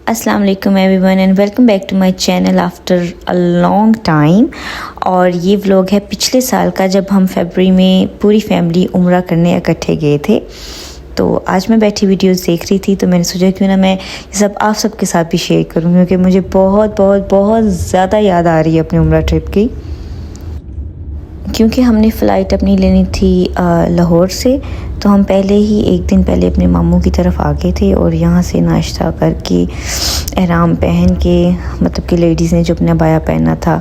अस्सलाम वालेकुम everyone and welcome back to my channel after a long time. और ये व्लॉग है पिछले साल का, जब हम फरवरी में पूरी फैमिली उम्रा करने इकट्ठे गए थे। तो आज मैं बैठी वीडियोस देख रही थी, तो मैंने सोचा क्यों ना मैं ये सब आप सबके साथ भी शेयर करूँ, क्योंकि मुझे बहुत बहुत बहुत ज़्यादा याद आ रही है अपनी उम्रा ट्रिप की। क्योंकि हमने फ़्लाइट अपनी लेनी थी लाहौर से, तो हम पहले ही एक दिन पहले अपने मामू की तरफ आ गए थे और यहाँ से नाश्ता करके एहराम पहन के, मतलब कि लेडीज़ ने जो अपना बाया पहना था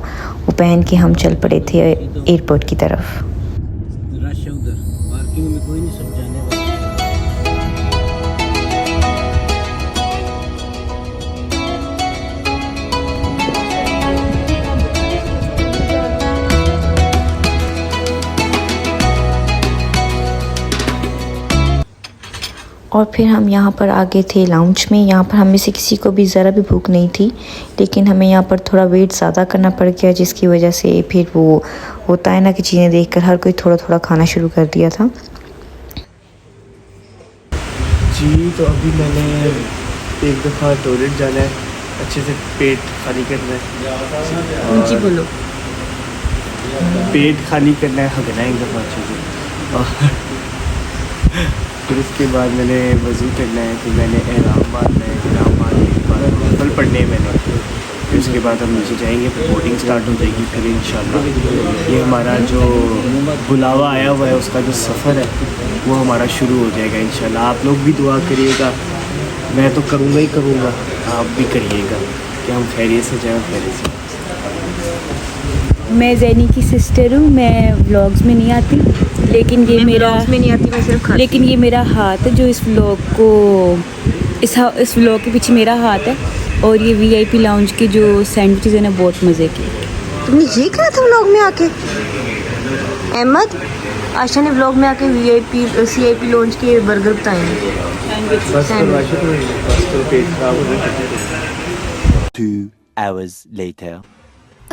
वो पहन के हम चल पड़े थे एयरपोर्ट की तरफ। रश है उधर, पार्किंग में कोई नहीं, सब जाने वाले। और फिर हम यहाँ पर आ गए थे लाउंज में। यहाँ पर हमें से किसी को भी ज़रा भी भूख नहीं थी, लेकिन हमें यहाँ पर थोड़ा वेट ज़्यादा करना पड़ गया, जिसकी वजह से फिर वो होता है ना कि चीज़ें देखकर हर कोई थोड़ा थोड़ा खाना शुरू कर दिया था। जी तो अभी मैंने एक दफ़ा टॉयलेट जाना है, अच्छे से पेट खाली करना है। जी बोलो। पेट खाली करना है, हगना है एक दफ़ा अच्छे से। और फिर उसके बाद मैंने वज़ू करना है, फिर मैंने एहराम बांधना है, एहराम बांधने के बाद नफल पढ़ने हैं मैंने। फिर उसके बाद हम नीचे जाएंगे, फिर बोर्डिंग स्टार्ट हो जाएगी। फिर इंशाल्लाह ये हमारा जो बुलावा आया हुआ है उसका जो सफ़र है वो हमारा शुरू हो जाएगा इंशाल्लाह। आप लोग भी दुआ करिएगा, मैं तो करूँगा ही करूँगा, आप भी करिएगा कि हम खैरियत से जाएँ, खैरियत से। मैं ज़ैनी की सिस्टर हूँ। मैं व्लॉग्स में नहीं आती, लेकिन ये मेरा लेकिन ये मेरा हाथ है जो इस व्लॉग को इस व्लॉग के पीछे मेरा हाथ है। और ये वीआईपी लाउंज की जो सैंडविचेज़ है ना, बहुत मज़े की। तुमने ये कहा था व्लॉग में आके? अहमद आशा ने व्लॉग में आके वीआईपी सीआईपी लॉन्च के बर्गर बताए हैं। बस तो पेट खराब हो गया। 2 hours later.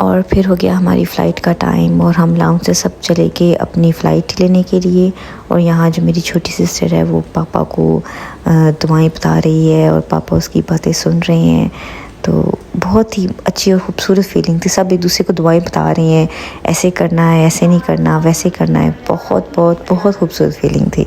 और फिर हो गया हमारी फ़्लाइट का टाइम और हम लाउंज से सब चले गए अपनी फ़्लाइट लेने के लिए। और यहाँ जो मेरी छोटी सिस्टर है वो पापा को दुआएं बता रही है और पापा उसकी बातें सुन रहे हैं। तो बहुत ही अच्छी और ख़ूबसूरत फीलिंग थी। सब एक दूसरे को दुआएं बता रही हैं, ऐसे करना है, ऐसे नहीं करना, वैसे करना है। बहुत बहुत बहुत खूबसूरत फीलिंग थी।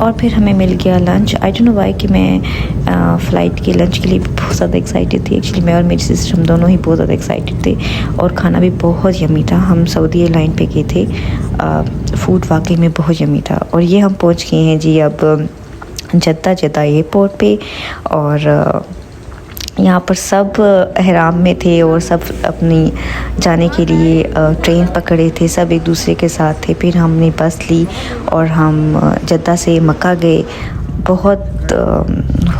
और फिर हमें मिल गया lunch. I don't know why कि मैं फ़्लाइट के लंच के लिए बहुत ज़्यादा एक्साइटेड थी। एक्चुअली मैं और मेरी सिस्टर हम दोनों ही बहुत ज़्यादा एक्साइटेड थे, और खाना भी बहुत यमी था। हम सऊदी एयरलाइन पे गए थे। फ़ूड वाकई में बहुत यमी था। और ये हम पहुंच गए हैं जी अब जद्दा एयरपोर्ट पे। और यहाँ पर सब एहराम में थे और सब अपनी जाने के लिए ट्रेन पकड़े थे, सब एक दूसरे के साथ थे। फिर हमने बस ली और हम जद्दा से मक्का गए। बहुत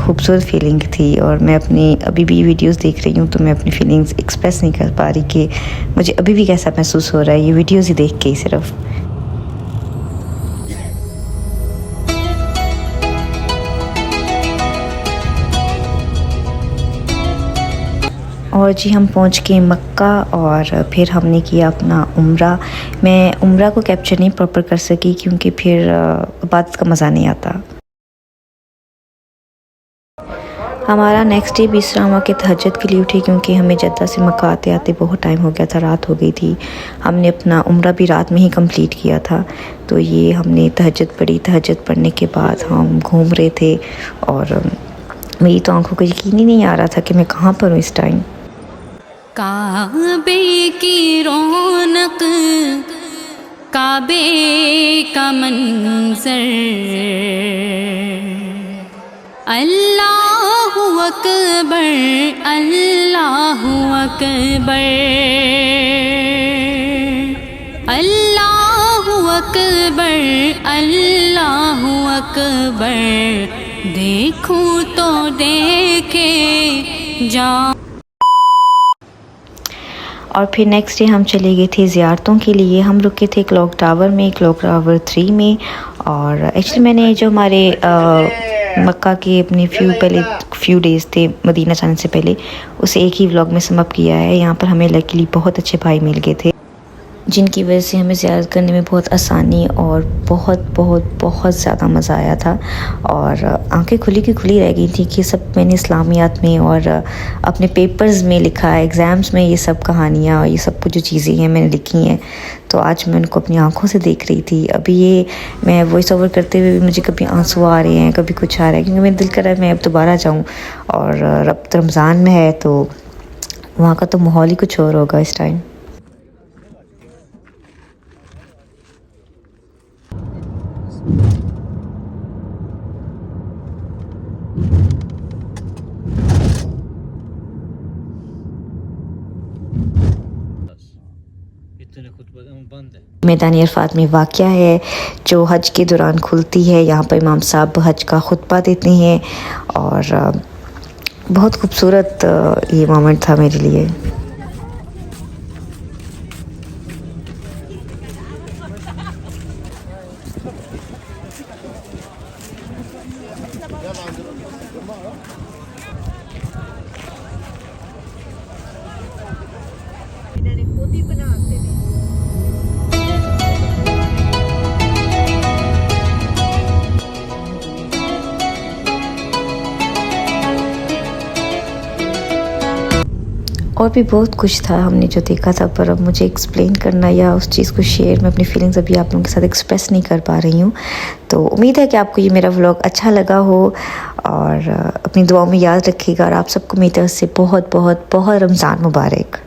खूबसूरत फीलिंग थी। और मैं अपनी अभी भी वीडियोस देख रही हूँ तो मैं अपनी फीलिंग्स एक्सप्रेस नहीं कर पा रही कि मुझे अभी भी कैसा महसूस हो रहा है ये वीडियोस ही देख के ही सिर्फ। और जी हम पहुंच गए मक्का और फिर हमने किया अपना उम्रा। मैं उम्रा को कैप्चर नहीं प्रॉपर कर सकी क्योंकि फिर बात का मज़ा नहीं आता। हमारा नेक्स्ट डे भी इस तरह हुआ कि तहज्जुद के लिए उठे, क्योंकि हमें जद्दा से मक्का आते आते बहुत टाइम हो गया था, रात हो गई थी। हमने अपना उम्रा भी रात में ही कंप्लीट किया था। तो ये हमने तहज्जुद पढ़ी। तहज्जुद पढ़ने के बाद हम घूम रहे थे और मेरी तो आंखों को यकीन ही नहीं आ रहा था कि मैं कहाँ पर हूँ इस टाइम। काबे की रौनक, काबे का मंजर, अल्लाहु अकबर, अल्लाहु अकबर, अल्लाहु अकबर, अल्लाहु अकबर, देखूं तो देखे जा। और फिर नेक्स्ट डे हम चले गए थे ज़ियारतों के लिए। हम रुके थे क्लॉक टावर में, क्लॉक टावर 3 में। और एक्चुअली मैंने जो हमारे मक्का के अपने फ्यू डेज़ थे मदीना जाने से पहले, उसे एक ही व्लॉग में समअप किया है। यहाँ पर हमें लकीली बहुत अच्छे भाई मिल गए थे, जिनकी वजह से हमें ज़ियारत करने में बहुत आसानी और बहुत ज़्यादा मज़ा आया था। और आंखें खुली की खुली रह गई थी कि सब मैंने इस्लामियात में और अपने पेपर्स में लिखा है, एग्ज़ाम्स में ये सब कहानियाँ और ये सब जो चीज़ें हैं मैंने लिखी हैं। तो आज मैं उनको अपनी आंखों से देख रही थी। अभी ये मैं वॉइस ओवर करते हुए भी मुझे कभी आंसू आ रहे हैं, कभी कुछ आ रहा है, क्योंकि मेरा दिल कर रहा है मैं अब दोबारा जाऊँ। और अब रमज़ान में है तो वहाँ का तो माहौल ही कुछ और होगा इस टाइम। इतने खुतबा बंद है। मैदान अरफात में वाक़या है जो हज के दौरान खुलती है। यहाँ पर इमाम साहब हज का खुतबा देते हैं और बहुत खूबसूरत ये मोमेंट था मेरे लिए। और भी बहुत कुछ था हमने जो देखा था, पर अब मुझे एक्सप्लेन करना या उस चीज़ को शेयर, मैं अपनी फीलिंग्स अभी आप लोगों के साथ एक्सप्रेस नहीं कर पा रही हूँ। तो उम्मीद है कि आपको ये मेरा व्लॉग अच्छा लगा हो और अपनी दुआओं में याद रखिएगा। और आप सबको मेरी तरफ से बहुत रमज़ान मुबारक।